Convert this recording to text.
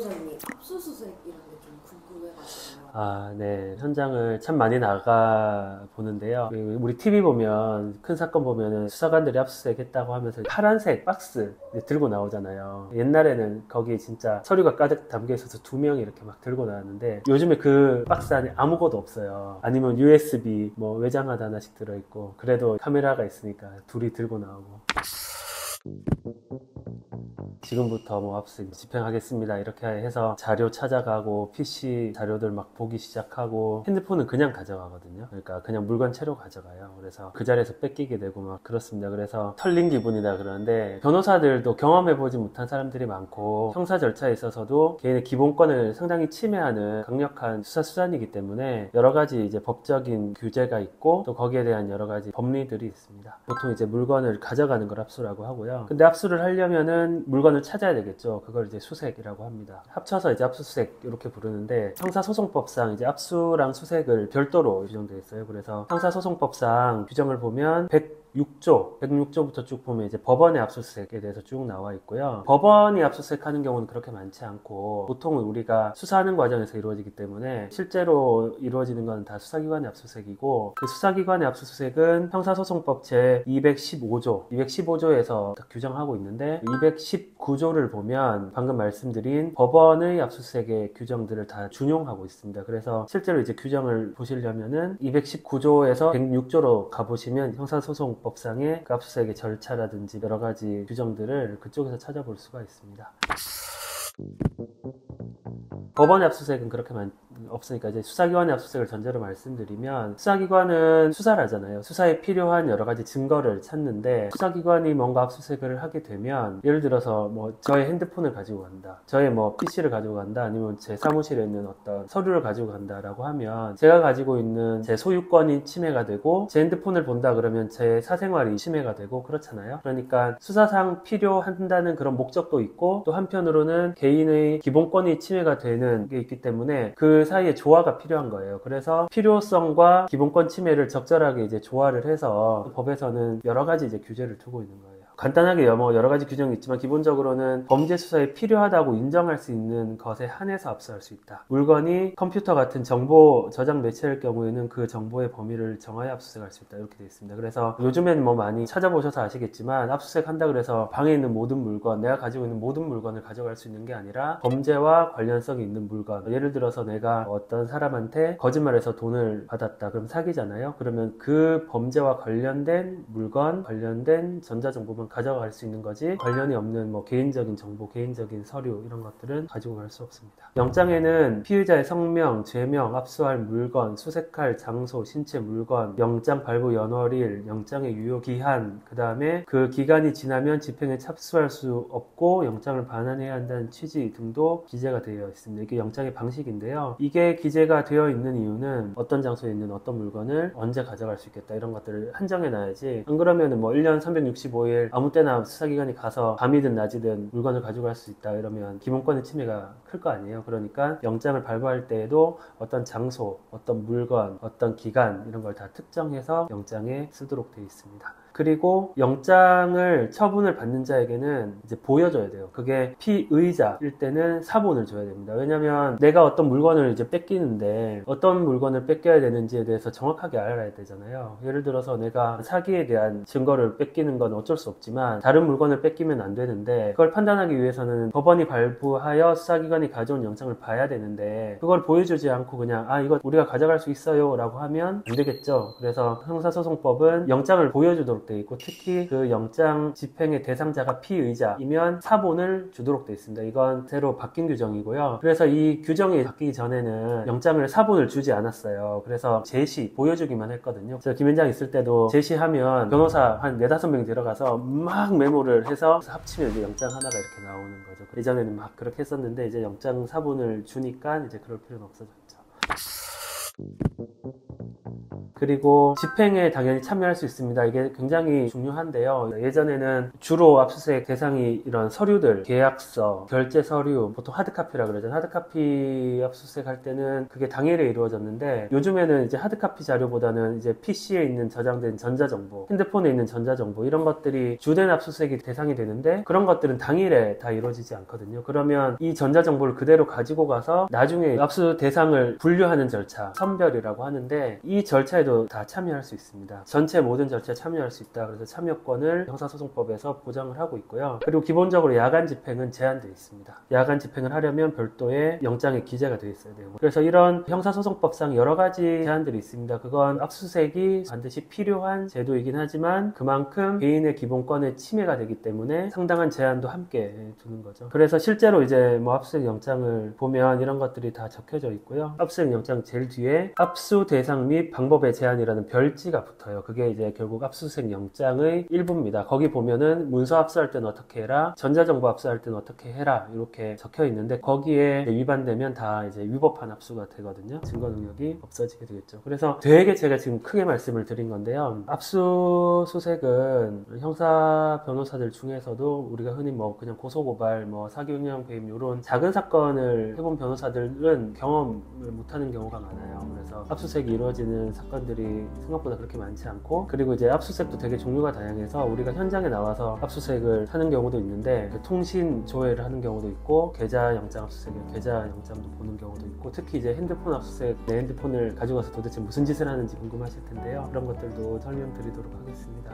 변호사님, 압수수색이라는 게 좀 궁금해가지고요. 아, 네. 현장을 참 많이 나가 보는데요. 우리 TV 보면, 큰 사건 보면은 수사관들이 압수수색 했다고 하면서 파란색 박스 들고 나오잖아요. 옛날에는 거기 진짜 서류가 가득 담겨 있어서 두 명이 이렇게 막 들고 나왔는데, 요즘에 그 박스 안에 아무것도 없어요. 아니면 USB 뭐 외장하드 하나씩 들어있고, 그래도 카메라가 있으니까 둘이 들고 나오고. 지금부터 뭐 압수수색 집행하겠습니다 이렇게 해서 자료 찾아가고 PC 자료들 막 보기 시작하고, 핸드폰은 그냥 가져가거든요. 그러니까 그냥 물건 채로 가져가요. 그래서 그 자리에서 뺏기게 되고 막 그렇습니다. 그래서 털린 기분이다 그러는데, 변호사들도 경험해보지 못한 사람들이 많고 형사 절차에 있어서도 개인의 기본권을 상당히 침해하는 강력한 수사수단이기 때문에 여러 가지 이제 법적인 규제가 있고 또 거기에 대한 여러 가지 법리들이 있습니다. 보통 이제 물건을 가져가는 걸 압수라고 하고요. 근데 압수를 하려면은 물건을 찾아야 되겠죠. 그걸 이제 수색이라고 합니다. 합쳐서 이제 압수수색 이렇게 부르는데, 형사소송법상 이제 압수랑 수색을 별도로 규정되어 있어요. 그래서 형사소송법상 규정을 보면 106조부터 쭉 보면 이제 법원의 압수수색에 대해서 쭉 나와 있고요. 법원이 압수수색하는 경우는 그렇게 많지 않고, 보통은 우리가 수사하는 과정에서 이루어지기 때문에 실제로 이루어지는 건 다 수사기관의 압수수색이고, 그 수사기관의 압수수색은 형사소송법 제 215조에서 딱 규정하고 있는데, 219조를 보면 방금 말씀드린 법원의 압수수색의 규정들을 다 준용하고 있습니다. 그래서 실제로 이제 규정을 보시려면은 219조에서 106조로 가보시면 형사소송 법상의 그 압수수색의 절차라든지 여러 가지 규정들을 그쪽에서 찾아볼 수가 있습니다. 법원의 압수수색은 그렇게 없으니까 이제 수사기관의 압수수색을 전제로 말씀드리면, 수사기관은 수사를 하잖아요. 수사에 필요한 여러 가지 증거를 찾는데, 수사기관이 뭔가 압수수색을 하게 되면, 예를 들어서 뭐 저의 핸드폰을 가지고 간다, 저의 뭐 PC를 가지고 간다, 아니면 제 사무실에 있는 어떤 서류를 가지고 간다라고 하면 제가 가지고 있는 제 소유권이 침해가 되고, 제 핸드폰을 본다 그러면 제 사생활이 침해가 되고 그렇잖아요. 그러니까 수사상 필요한다는 그런 목적도 있고, 또 한편으로는 개인의 기본권이 침해가 되는 게 있기 때문에 그 사이에 조화가 필요한 거예요. 그래서 필요성과 기본권 침해를 적절하게 이제 조화를 해서 법에서는 여러 가지 이제 규제를 두고 있는 거예요. 간단하게 뭐 여러 가지 규정이 있지만, 기본적으로는 범죄 수사에 필요하다고 인정할 수 있는 것에 한해서 압수할 수 있다. 물건이 컴퓨터 같은 정보 저장 매체일 경우에는 그 정보의 범위를 정하여 압수수색할 수 있다, 이렇게 되어 있습니다. 그래서 요즘에는 뭐 많이 찾아보셔서 아시겠지만, 압수수색 한다 그래서 방에 있는 모든 물건, 내가 가지고 있는 모든 물건을 가져갈 수 있는 게 아니라 범죄와 관련성이 있는 물건, 예를 들어서 내가 어떤 사람한테 거짓말해서 돈을 받았다, 그럼 사기잖아요. 그러면 그 범죄와 관련된 물건, 관련된 전자정보만 가져갈 수 있는 거지, 관련이 없는 뭐 개인적인 정보, 개인적인 서류 이런 것들은 가지고 갈 수 없습니다. 영장에는 피의자의 성명, 죄명, 압수할 물건, 수색할 장소, 신체 물건, 영장 발부 연월일, 영장의 유효 기한, 그 다음에 그 기간이 지나면 집행에 착수할 수 없고 영장을 반환해야 한다는 취지 등도 기재가 되어 있습니다. 이게 영장의 방식인데요. 이게 기재가 되어 있는 이유는 어떤 장소에 있는 어떤 물건을 언제 가져갈 수 있겠다, 이런 것들을 한정해 놔야지, 안 그러면은 뭐 1년 365일 아무 때나 수사기관이 가서 밤이든 낮이든 물건을 가져갈 수 있다 이러면 기본권의 침해가 클 거 아니에요. 그러니까 영장을 발부할 때에도 어떤 장소, 어떤 물건, 어떤 기간 이런 걸 다 특정해서 영장에 쓰도록 되어 있습니다. 그리고 영장을 처분을 받는 자에게는 이제 보여줘야 돼요. 그게 피의자일 때는 사본을 줘야 됩니다. 왜냐면 내가 어떤 물건을 이제 뺏기는데 어떤 물건을 뺏겨야 되는지에 대해서 정확하게 알아야 되잖아요. 예를 들어서 내가 사기에 대한 증거를 뺏기는 건 어쩔 수 없지만 다른 물건을 뺏기면 안 되는데, 그걸 판단하기 위해서는 법원이 발부하여 수사기관이 가져온 영장을 봐야 되는데, 그걸 보여주지 않고 그냥 이거 우리가 가져갈 수 있어요 라고 하면 안 되겠죠. 그래서 형사소송법은 영장을 보여주도록 돼 있고, 특히 그 영장 집행의 대상자가 피의자이면 사본을 주도록 돼 있습니다. 이건 새로 바뀐 규정이고요. 그래서 이 규정이 바뀌기 전에는 영장을 사본을 주지 않았어요. 그래서 제시, 보여주기만 했거든요. 제가 김현장 있을 때도 제시하면 변호사 한 4-5명이 들어가서 막 메모를 해서 합치면 이제 영장 하나가 이렇게 나오는 거죠. 예전에는 막 그렇게 했었는데, 이제 영장 사본을 주니까 이제 그럴 필요는 없어졌죠. 그리고 집행에 당연히 참여할 수 있습니다. 이게 굉장히 중요한데요. 예전에는 주로 압수수색 대상이 이런 서류들, 계약서, 결제 서류, 보통 하드카피라 그러잖아요. 하드카피 압수수색 할 때는 그게 당일에 이루어졌는데, 요즘에는 이제 하드카피 자료보다는 이제 PC에 있는 저장된 전자정보, 핸드폰에 있는 전자정보, 이런 것들이 주된 압수수색이 대상이 되는데, 그런 것들은 당일에 다 이루어지지 않거든요. 그러면 이 전자정보를 그대로 가지고 가서 나중에 압수 대상을 분류하는 절차, 선별이라고 하는데, 이 절차에도 다 참여할 수 있습니다. 전체 모든 절차에 참여할 수 있다. 그래서 참여권을 형사소송법에서 보장을 하고 있고요. 그리고 기본적으로 야간 집행은 제한되어 있습니다. 야간 집행을 하려면 별도의 영장에 기재가 되어 있어야 돼요. 그래서 이런 형사소송법상 여러 가지 제한들이 있습니다. 그건 압수수색이 반드시 필요한 제도이긴 하지만 그만큼 개인의 기본권의 침해가 되기 때문에 상당한 제한도 함께 두는 거죠. 그래서 실제로 이제 뭐 압수수색 영장을 보면 이런 것들이 다 적혀져 있고요. 압수수색 영장 제일 뒤에 압수 대상 및 방법의 제한이라는 별지가 붙어요. 그게 이제 결국 압수수색 영장의 일부입니다. 거기 보면은 문서 압수할 때는 어떻게 해라, 전자정보 압수할 때는 어떻게 해라, 이렇게 적혀 있는데 거기에 위반되면 다 이제 위법한 압수가 되거든요. 증거 능력이 없어지게 되겠죠. 그래서 되게 제가 지금 크게 말씀을 드린 건데요. 압수수색은 형사 변호사들 중에서도 우리가 흔히 뭐 그냥 고소고발, 뭐 사기운영 배임 이런 작은 사건을 해본 변호사들은 경험을 못하는 경우가 많아요. 그래서 압수수색이 이루어지는 사건들이 생각보다 그렇게 많지 않고, 그리고 이제 압수수색도 되게 종류가 다양해서 우리가 현장에 나와서 압수수색을 하는 경우도 있는데 통신 조회를 하는 경우도 있고, 계좌 영장 압수수색, 계좌 영장도 보는 경우도 있고, 특히 이제 핸드폰 압수수색, 내 핸드폰을 가지고 와서 도대체 무슨 짓을 하는지 궁금하실 텐데요. 그런 것들도 설명드리도록 하겠습니다.